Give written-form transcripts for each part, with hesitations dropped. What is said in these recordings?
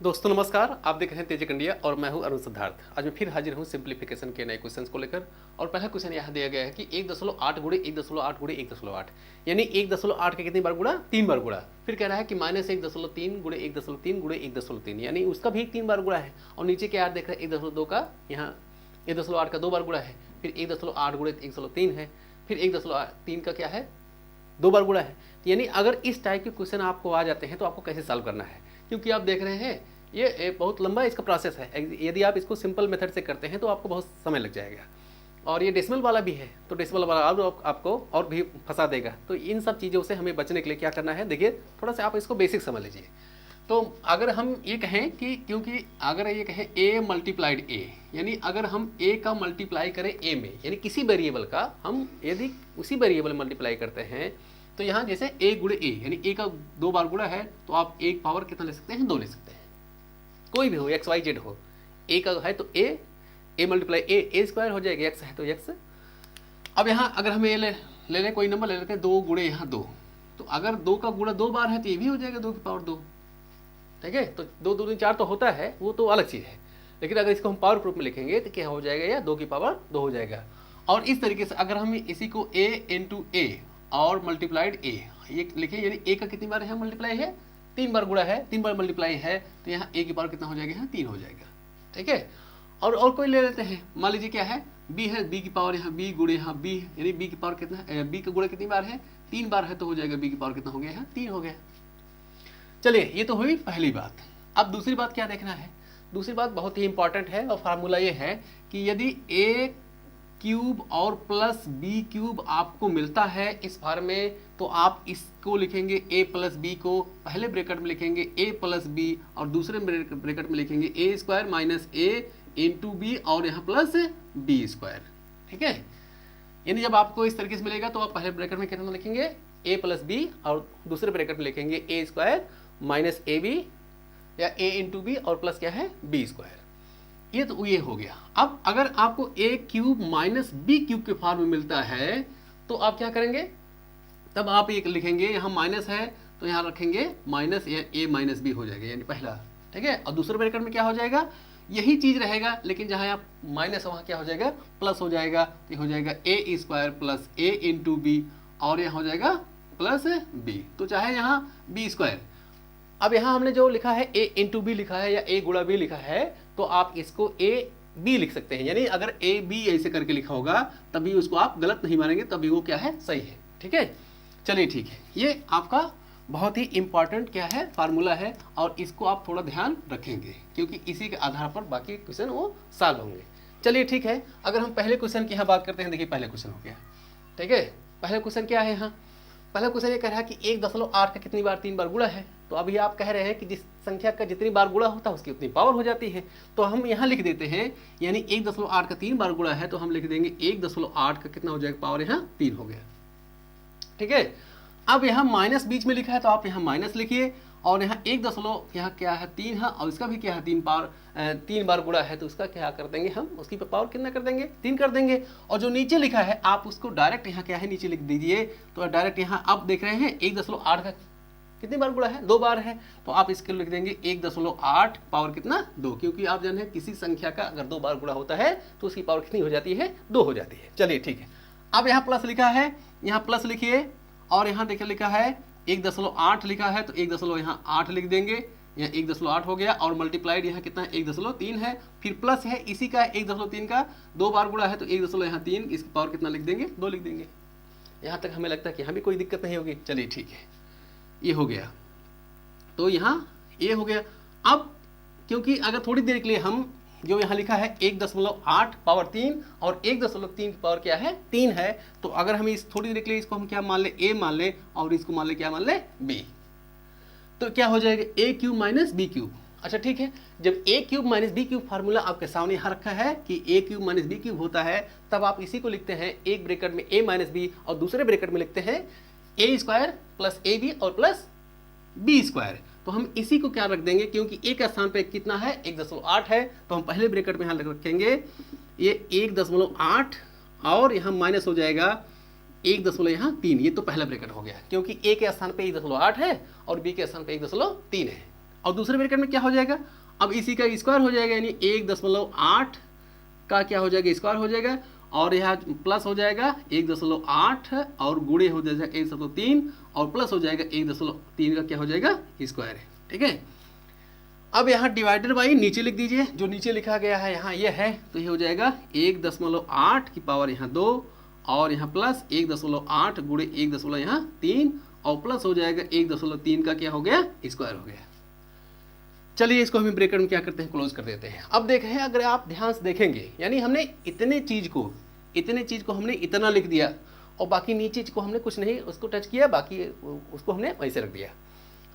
दोस्तों नमस्कार, आप देख रहे हैं तेज इंडिया और मैं हूं अरुण सिद्धार्थ। आज मैं फिर हाजिर हूं सिंप्लीफिकेशन के नए क्वेश्चंस को लेकर। और पहला क्वेश्चन यहाँ दिया गया है कि 1.8 गुणे 1.8 गुणे 1.8 यानी 1.8 के कितनी बार गुणा, 3 बार गुणा। फिर कह रहा है कि -1.3 गुणे 1.3 गुणे 1.3 यानी उसका भी 3 बार गुणा है। और नीचे क्या देख रहे हैं 1.2 का, यहाँ 1.8 का 2 बार गुणा है। फिर 1.8 गुणे 1.3 है। फिर 1.3 का क्या है, 2 बार गुणा है। यानी अगर इस टाइप के क्वेश्चन आपको आ जाते हैं तो आपको कैसे सॉल्व करना है, क्योंकि आप देख रहे हैं ये बहुत लंबा इसका प्रोसेस है। यदि आप इसको सिंपल मेथड से करते हैं तो आपको बहुत समय लग जाएगा। और ये डेसिमल वाला भी है तो डेसिमल वाला आपको और भी फंसा देगा। तो इन सब चीज़ों से हमें बचने के लिए क्या करना है, देखिए थोड़ा सा आप इसको बेसिक समझ लीजिए। तो अगर हम ये कहें कि, क्योंकि अगर ये कहें a मल्टीप्लाइड a, यानी अगर हम a का मल्टीप्लाई करें a में, यानी किसी वेरिएबल का हम यदि उसी वेरिएबल में मल्टीप्लाई करते हैं तो यहाँ जैसे a गुणे a, यानी a का 2 बार गुणा है तो आप एक पावर कितना ले सकते हैं, 2 ले सकते हैं। कोई भी हो, एक्स वाई जेड हो। ए का है तो ए मल्टीप्लाई ए स्क्वायर हो जाएगा, एक्स है तो एक्स। अब यहाँ अगर हम ए ले लें, कोई नंबर ले लेते हैं, 2 गुणे यहाँ 2, तो अगर 2 का गुणा 2 बार है तो ये भी हो जाएगा 2 की पावर 2। ठीक है, तो 2 2 4 तो होता है, वो तो अलग चीज़ है। लेकिन अगर इसको हम पावर प्रूफ में लिखेंगे तो क्या हो जाएगा, या 2 की पावर 2 हो जाएगा। और इस तरीके से अगर हम इसी को a इंटू ए और मल्टीप्लाइड ए ये लिखें, यानी ए का कितनी बार है मल्टीप्लाई है, 3 बार गुणा है, 3 बार मल्टीप्लाई है, तो यहाँ a की पावर कितना हो जाएगा, यहाँ 3 हो जाएगा। ठीक है, और कोई ले लेते हैं, मान लीजिए क्या है, b है, b की पावर यहाँ b गुणे यहाँ b, यानी b की पावर कितना है, b का गुणा कितनी बार है, 3 बार है, तो हो जाएगा b की पावर कितना हो गया, यहाँ 3 हो गया। चलिए, ये तो हुई पहली बात। अब दूसरी बात क्या देखना है, दूसरी बात बहुत ही इंपॉर्टेंट है और फार्मूला ये है कि यदि a क्यूब और प्लस बी क्यूब आपको मिलता है इस फॉर्म में, तो आप इसको लिखेंगे a प्लस बी को पहले ब्रैकेट में लिखेंगे a प्लस बी और दूसरे ब्रैकेट में लिखेंगे a square minus a into b और यहाँ प्लस बी स्क्वायर। ठीक है, यानी जब आपको इस तरीके से मिलेगा तो आप पहले ब्रैकेट में कितना लिखेंगे, a प्लस बी और दूसरे ब्रैकेट में लिखेंगे a square minus a b या a इंटू बी और प्लस क्या है, बी स्क्वायर। ये तो ये हो गया। अब अगर आपको a cube minus b cube के फॉर्म में मिलता है तो आप क्या करेंगे, तब आप एक लिखेंगे, यहाँ माइनस है तो यहाँ रखेंगे माइनस या a माइनस बी हो जाएगा, यानी पहला। ठीक है, और दूसरे ब्रैकेट में क्या हो जाएगा, यही चीज रहेगा, लेकिन जहाँ आप माइनस वहाँ क्या हो जाएगा, प्लस हो जाएगा। तो हो जाएगा a square plus a into b और यहाँ हो जाएगा प्लस b, तो चाहे यहाँ b स्क्वायर। अब यहाँ हमने जो लिखा है a इंटू बी लिखा है या a गुणा b लिखा है, तो आप इसको a b लिख सकते हैं। यानी अगर a b ऐसे करके लिखा होगा तभी उसको आप गलत नहीं मानेंगे, तभी वो क्या है, सही है। ठीक है, चलिए ठीक है, ये आपका बहुत ही इंपॉर्टेंट क्या है, फार्मूला है, और इसको आप थोड़ा ध्यान रखेंगे क्योंकि इसी के आधार पर बाकी क्वेश्चन वो सॉल्व होंगे। चलिए ठीक है, अगर हम पहले क्वेश्चन की यहाँ बात करते हैं, देखिए पहले क्वेश्चन हो गया। ठीक है, पहले क्वेश्चन क्या है, यहाँ पहला क्वेश्चन ये कह रहा है कि 1.8 का कितनी बार 3 बार गुणा है। तो अभी आप कह रहे हैं कि जिस संख्या का जितनी बार गुणा होता है उसकी उतनी पावर हो जाती है, तो हम यहाँ लिख देते हैं, यानी 1.8 का 3 बार गुणा है तो हम लिख देंगे 1.8 का कितना हो जाएगा, पावर यहाँ 3 हो गया। ठीक है, अब यहाँ माइनस बीच में लिखा है तो आप यहाँ माइनस लिखिए, और यहाँ 1 दशमलव यहाँ क्या है 3 है, और इसका भी क्या है 3 बार गुणा है, तो उसका क्या कर देंगे हम, उसकी पावर कितना कर देंगे, 3 कर देंगे। और जो नीचे लिखा है आप उसको डायरेक्ट यहाँ क्या है नीचे लिख दीजिए। तो डायरेक्ट यहाँ आप देख रहे हैं 1.8 का कितनी बार गुणा है, 2 बार है, तो आप इसके लिख देंगे 1.8 पावर कितना, 2, क्योंकि आप जाने किसी संख्या का अगर 2 बार गुणा होता है तो उसकी पावर कितनी हो जाती है, 2 हो जाती है। चलिए ठीक है, अब यहाँ प्लस लिखा है, यहाँ प्लस लिखिए, और यहाँ देखिए लिखा है 1.8 लिखा है तो 1.8 लिख देंगे, यहाँ 1.8 हो गया, और मल्टीप्लाइड यहाँ कितना है 1.3 है, फिर प्लस है इसी का 1.3 का 2 बार गुणा है तो 1.3, इसकी पावर कितना लिख देंगे, 2 लिख देंगे। यहाँ तक हमें लगता है कि यहाँ भी कोई दिक्कत नहीं होगी। चलिए ठीक है, ये हो गया, तो यहाँ ये हो गया। अब क्योंकि अगर थोड़ी देर के लिए हम जो यहाँ लिखा है 1.8 पावर 3 और 1.3 की पावर क्या है, 3 है, तो अगर हम इस थोड़ी देर के लिए इसको हम क्या मान ले, a मान ले, और इसको मान ले क्या मान ले, b, तो क्या हो जाएगा a cube minus b cube. अच्छा ठीक है, जब a cube minus b cube formula आपके सामने यहाँ रखा है कि a cube minus b cube होता है, तब आप इसी को लिखते हैं एक ब्रैकेट में a माइनस बी और दूसरे ब्रैकेट में लिखते हैं a square plus a b और प्लस बी स्क्वायर। तो हम इसी को क्या रख देंगे, क्योंकि a का स्थान पे कितना है, 1.8 है, तो हम पहले ब्रैकेट में यहाँ रखेंगे ये 1.8 और यहाँ माइनस हो जाएगा 1.3, ये तो पहला ब्रैकेट हो गया, क्योंकि a के स्थान पे 1.8 है और b के स्थान पे 1.3 है। और दूसरे ब्रैकेट में क्या हो जाएगा, अब इसी का स्क्वायर हो जाएगा, यानी 1.8 का क्या हो जाएगा, स्क्वायर हो जाएगा, और यहाँ प्लस हो जाएगा 1.8 और गुणे हो जाएगा 1.3 और प्लस हो जाएगा 1.3 का क्या हो जाएगा, स्क्वायर है। ठीक है, अब यहाँ डिवाइडेड बाई नीचे लिख दीजिए, जो नीचे लिखा गया है यहाँ ये है, तो ये हो जाएगा 1.8 की पावर यहाँ 2 और यहाँ प्लस 1.8 गुणे 1.3 और प्लस हो जाएगा 1.3 का क्या हो गया, स्क्वायर हो गया। चलिए इसको हम ब्रैकेट में क्या करते हैं, क्लोज कर देते हैं। अब देख रहे हैं, अगर आप ध्यान से देखेंगे, यानी हमने इतने चीज को हमने इतना लिख दिया और बाकी नीचे को हमने कुछ नहीं उसको टच किया, बाकी उसको हमने वैसे रख दिया।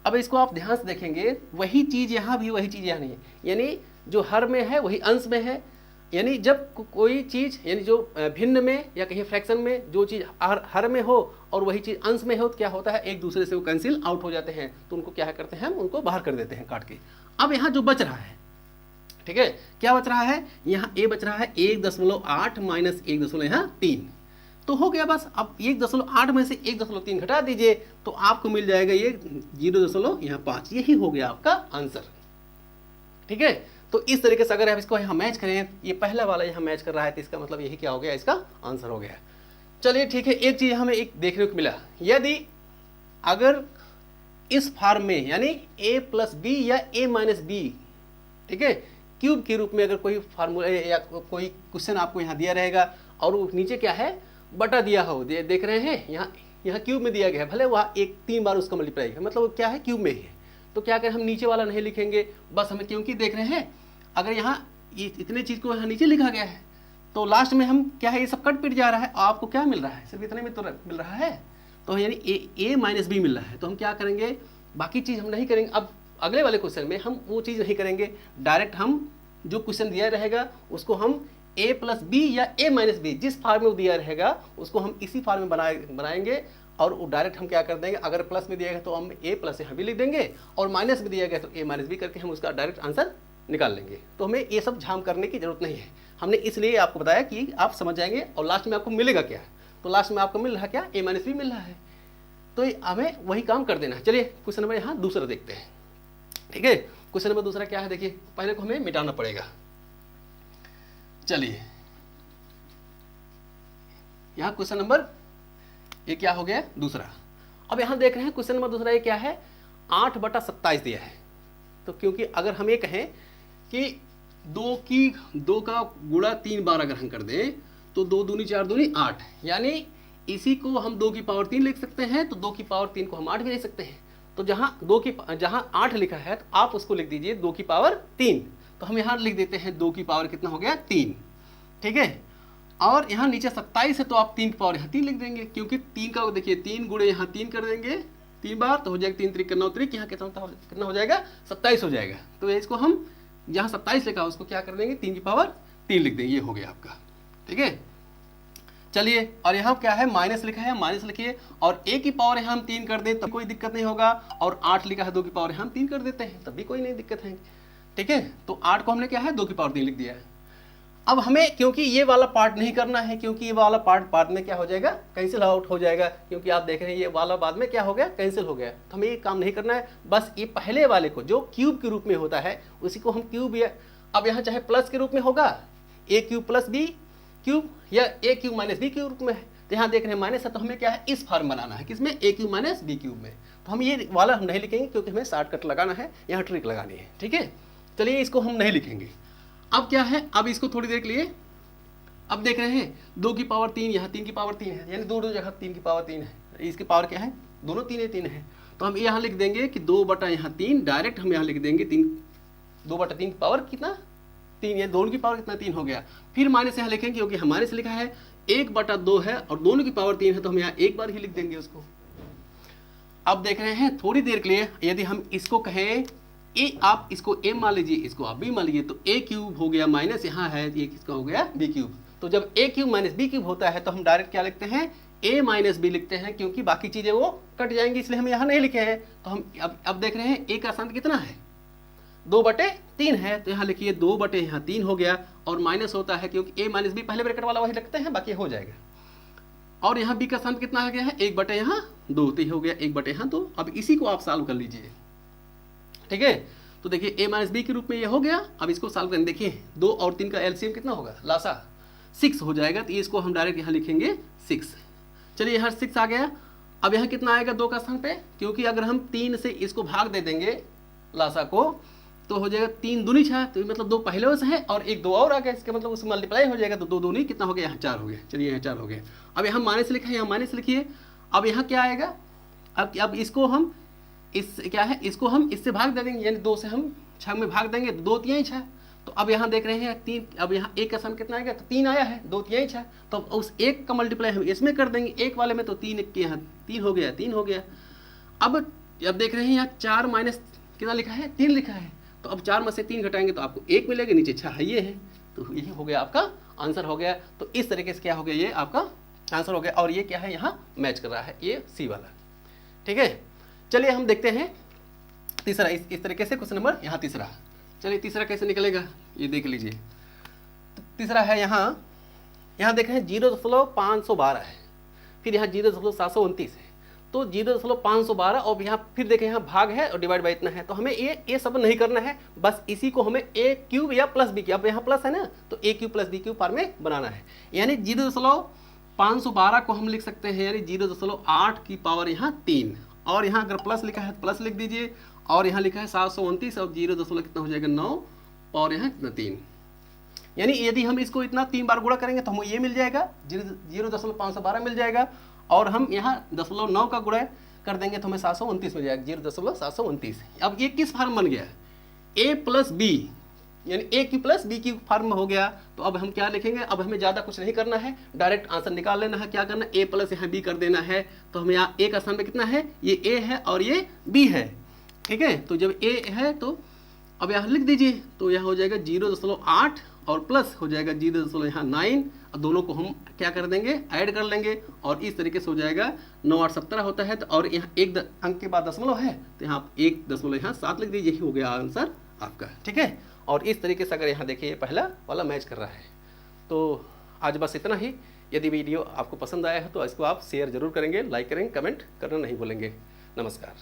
अब इसको आप ध्यान से देखेंगे, वही चीज यहाँ भी, वही चीज यहाँ नहीं है, यानी जो हर में है वही अंश में है। यानी जब कोई चीज, यानी जो भिन्न में या कहीं फ्रैक्शन में जो चीज हर में हो और वही चीज अंश में हो, तो क्या होता है, एक दूसरे से वो कैंसिल आउट हो जाते हैं, तो उनको क्या करते हैं, हम उनको बाहर कर देते हैं काट के। अब यहाँ जो बच रहा है, ठीक है, क्या बच रहा है, यहाँ ए बच रहा है 1.8 माइनस 1.3, तो हो गया बस। अब 1.8 में से 1.3 घटा दीजिए तो आपको मिल जाएगा ये 0.5, यही हो गया आपका आंसर। ठीक है, तो इस तरीके से अगर आप इसको यहाँ मैच करें, ये पहला वाला यहाँ मैच कर रहा है, तो इसका मतलब यही क्या हो गया, इसका आंसर हो गया। चलिए ठीक है, एक चीज हमें एक देखने को मिला, यदि अगर इस फॉर्म में यानी a प्लस बी या a माइनस बी, ठीक है, क्यूब के रूप में अगर कोई फार्मूला या कोई क्वेश्चन आपको यहाँ दिया रहेगा और वो नीचे क्या है, बटा दिया हो, देख रहे हैं यहाँ क्यूब में दिया गया है, भले वहाँ 3 बार उसका मल्टीप्लाई है, मतलब वो क्या है, क्यूब में ही है, तो क्या करें, हम नीचे वाला नहीं लिखेंगे, बस हमें, क्योंकि देख रहे हैं अगर यहाँ इतने चीज को यहाँ नीचे लिखा गया है तो लास्ट में हम क्या है, ये सब कट पिट जा रहा है, आपको क्या मिल रहा है, सिर्फ इतने में तो मिल रहा है, तो यानी a माइनस बी मिल रहा है, तो हम क्या करेंगे, बाकी चीज हम नहीं करेंगे। अब अगले वाले क्वेश्चन में हम वो चीज नहीं करेंगे, डायरेक्ट हम जो क्वेश्चन दिया रहेगा उसको हम a प्लस बी या a माइनस बी, जिस फॉर्म में वो दिया रहेगा उसको हम इसी फॉर्म में बनाएंगे, और वो डायरेक्ट हम क्या कर देंगे, अगर प्लस में दिया गया तो हम a प्लस यहाँ भी लिख देंगे, और माइनस में दिया गया तो a माइनस बी करके हम उसका डायरेक्ट आंसर निकाल लेंगे। तो हमें ये सब झाम करने की जरूरत नहीं है, हमने इसलिए आपको बताया कि आप समझ जाएंगे, और लास्ट में आपको मिलेगा क्या, तो लास्ट में आपको मिल रहा क्या, a माइनस बी मिल रहा है, तो हमें वही काम कर देना है। चलिए क्वेश्चन नंबर यहाँ दूसरा देखते हैं। ठीक है, क्वेश्चन नंबर दूसरा क्या है, देखिए पहले को हमें मिटाना पड़ेगा। चलिए यहाँ क्वेश्चन नंबर ये क्या हो गया, दूसरा। अब यहाँ देख रहे हैं क्वेश्चन नंबर दूसरा ये क्या है, 8/27 दिया है, तो क्योंकि अगर हम ये कहें कि 2 का गुणा 3 बार अगर हम कर दें तो 2 दूनी 4 दूनी 8, यानी इसी को हम 2 की पावर 3 लिख सकते हैं, तो 2 की पावर 3 को हम 8 भी लिख सकते हैं, तो जहाँ 8 लिखा है तो आप उसको लिख दीजिए 2 की पावर 3, तो हम यहाँ लिख देते हैं 2 की पावर कितना हो गया, 3। ठीक है, और यहाँ नीचे 27 है तो आप 3 की पावर यहाँ 3 लिख देंगे, क्योंकि 3 का देखिए 3 गुणे यहाँ 3 कर देंगे 3 बार, तो हो जाएगा 3 3 9 3, यहाँ कितना हो जाएगा, 27 हो जाएगा। तो इसको हम जहाँ 27 लिखा उसको क्या कर देंगे, 3 की पावर 3 लिख देंगे, ये हो गया आपका। ठीक है, चलिए, और यहाँ क्या है, माइनस लिखा है, माइनस लिखिए, और a की पावर यहाँ हम 3 कर दें तब कोई दिक्कत नहीं होगा, और 8 लिखा है 2 की पावर यहाँ हम 3 कर देते हैं तब भी कोई नहीं दिक्कत है। ठीक है, तो 8 को हमने क्या है 2 की पावर 3 लिख दिया है। अब हमें क्योंकि ये वाला पार्ट नहीं करना है, क्योंकि ये वाला पार्ट बाद में क्या हो जाएगा, कैंसिल आउट हो जाएगा, क्योंकि आप देख रहे हैं ये वाला बाद में क्या हो गया, कैंसिल हो गया, तो हमें ये काम नहीं करना है। बस ये पहले वाले को जो क्यूब के रूप में होता है उसी को हम क्यूब, या अब यहाँ चाहे प्लस के रूप में होगा a cube plus b cube, या a क्यूब माइनस b के रूप में है, तो यहाँ देख रहे हैं माइनस है, तो हमें क्या है इस फॉर्म बनाना है, किसमें, a cube minus b cube में, तो हम ये वाला हम नहीं लिखेंगे क्योंकि हमें शॉर्टकट लगाना है, यहाँ ट्रिक लगानी है। ठीक है, चलिए इसको हम नहीं लिखेंगे। अब क्या है, अब इसको थोड़ी देर के लिए, अब देख रहे हैं 2 की पावर 3, यहाँ 3 की पावर 3 है, यानी दोनों जगह 3 की पावर 3 है, इसकी पावर क्या है, दोनों 3 है, तो हम यहाँ लिख देंगे कि 2/3, डायरेक्ट हम यहाँ लिख देंगे 2/3 की पावर कितना, 3, ये दोनों की पावर कितना, 3 हो गया। फिर माइनस यहाँ लिखेंगे क्योंकि हमारे से लिखा है 1/2 है और दोनों की पावर 3 है, तो हम यहाँ एक बार ही लिख देंगे उसको। अब देख रहे हैं थोड़ी देर के लिए, यदि हम इसको कहें a, आप इसको a मान लीजिए, इसको आप b मान लीजिए, तो a क्यूब हो गया, माइनस यहाँ है, ये किसका हो गया, b क्यूब। तो जब a cube minus b cube होता है तो हम डायरेक्ट क्या लिखते हैं, a माइनस b लिखते हैं, क्योंकि बाकी चीजें वो कट जाएंगी, इसलिए हम यहाँ नहीं लिखे हैं। तो हम अब देख रहे हैं a का स्थान कितना है, 2/3 है, तो यहाँ लिखिए 2/3 हो गया, और माइनस होता है क्योंकि a माइनस b पहले ब्रैकेट वाला वही लगते हैं, बाकी हो जाएगा। और यहाँ b का स्थान कितना आ गया है, 1/2, तो हो गया 1/2। अब इसी को आप सॉल्व कर लीजिए। ठीक है, तो देखिए a माइनस बी के रूप में ये हो गया। अब इसको सॉल्व करें, देखिए 2 और 3 का एलसीएम कितना होगा, लासा 6 हो जाएगा। तो इसको हम डायरेक्ट यहाँ लिखेंगे 6। चलिए यहाँ 6 आ गया। अब यहाँ कितना आएगा 2 का स्थान पे, क्योंकि अगर हम 3 से इसको भाग दे देंगे लासा को तो हो जाएगा 3 दूनी 6, तो मतलब 2 पहले से है और 1 2 और आ गया, इसका मतलब उसमें मल्टीप्लाई हो जाएगा। तो 2 दूनी कितना हो गया, यहाँ 4 हो गया। चलिए यहाँ 4 हो गया। अब यहाँ माइनस लिखा है, यहाँ माइनस लिखिए। अब यहाँ क्या आएगा, अब इसको हम इस क्या है, इसको हम इससे भाग दे देंगे, यानी 2 से हम 6 में भाग देंगे, 2 3 6। तो अब यहाँ देख रहे हैं 3, अब यहाँ 1 का सम कितना आएगा, तो 3 आया है, 2 3 6। तो उस 1 का मल्टीप्लाई हम इसमें कर देंगे, 1 वाले में, तो 3 1 के यहाँ 3 हो गया, 3 हो गया। अब देख रहे हैं यहाँ 4 माइनस कितना लिखा है, 3 लिखा है। तो अब 4 में से 3 घटाएंगे तो आपको 1 मिलेगा, नीचे 6 है, ये है। तो यही हो गया आपका आंसर हो गया। तो इस तरीके से क्या हो गया, ये आपका आंसर हो गया। और ये क्या है, यहाँ मैच कर रहा है, ये सी वाला। ठीक है, चलिए हम देखते हैं तीसरा। इस तरीके से क्वेश्चन नंबर यहाँ तीसरा। चलिए तीसरा कैसे निकलेगा ये देख लीजिए। तो तीसरा है यहाँ देख रहे हैं 0.512 है, फिर यहाँ 0.729 है। तो 0.512 और यहाँ फिर देखें यहाँ भाग है और डिवाइड बाई इतना है। तो हमें ये सब नहीं करना है, बस इसी को हमें a क्यूब या प्लस बी क्यूब, अब यहाँ प्लस है ना, तो a cube plus b cube form में बनाना है। यानी 0.512 को हम लिख सकते हैं, यानी 0.8 की पावर यहाँ 3, और यहाँ अगर प्लस लिखा है तो प्लस लिख दीजिए, और यहाँ लिखा है 729 और 0 कितना हो जाएगा 9 और यहाँ कितना 3। यानी यदि हम इसको इतना 3 बार गुणा करेंगे तो हमें ये मिल जाएगा 0.512 मिल जाएगा, और हम यहाँ 0.9 का गुणा कर देंगे तो हमें 729 मिल जाएगा, 0.729। अब ये किस फॉर्म बन गया, a प्लस बी, यानी a cube plus b cube form में हो गया। तो अब हम क्या लिखेंगे, अब हमें ज़्यादा कुछ नहीं करना है, डायरेक्ट आंसर निकाल लेना है। क्या करना है, a प्लस यहाँ b कर देना है। तो हमें यहाँ a का स्थान पे कितना है, ये a है और ये b है। ठीक है, तो जब a है तो अब यहाँ लिख दीजिए, तो यहाँ हो जाएगा 0.8 और प्लस हो जाएगा 0.9, और दोनों को हम क्या कर देंगे, ऐड कर लेंगे, और इस तरीके से हो जाएगा 9 8 17 होता है। तो और यहाँ एक अंक के बाद दशमलव है, तो यहाँ 1.7 लिख दीजिए, यही हो गया आंसर आपका। ठीक है, और इस तरीके से अगर यहाँ देखिए ये पहला वाला मैच कर रहा है। तो आज बस इतना ही। यदि वीडियो आपको पसंद आया है तो इसको आप शेयर जरूर करेंगे, लाइक करेंगे, कमेंट करना नहीं भूलेंगे। नमस्कार।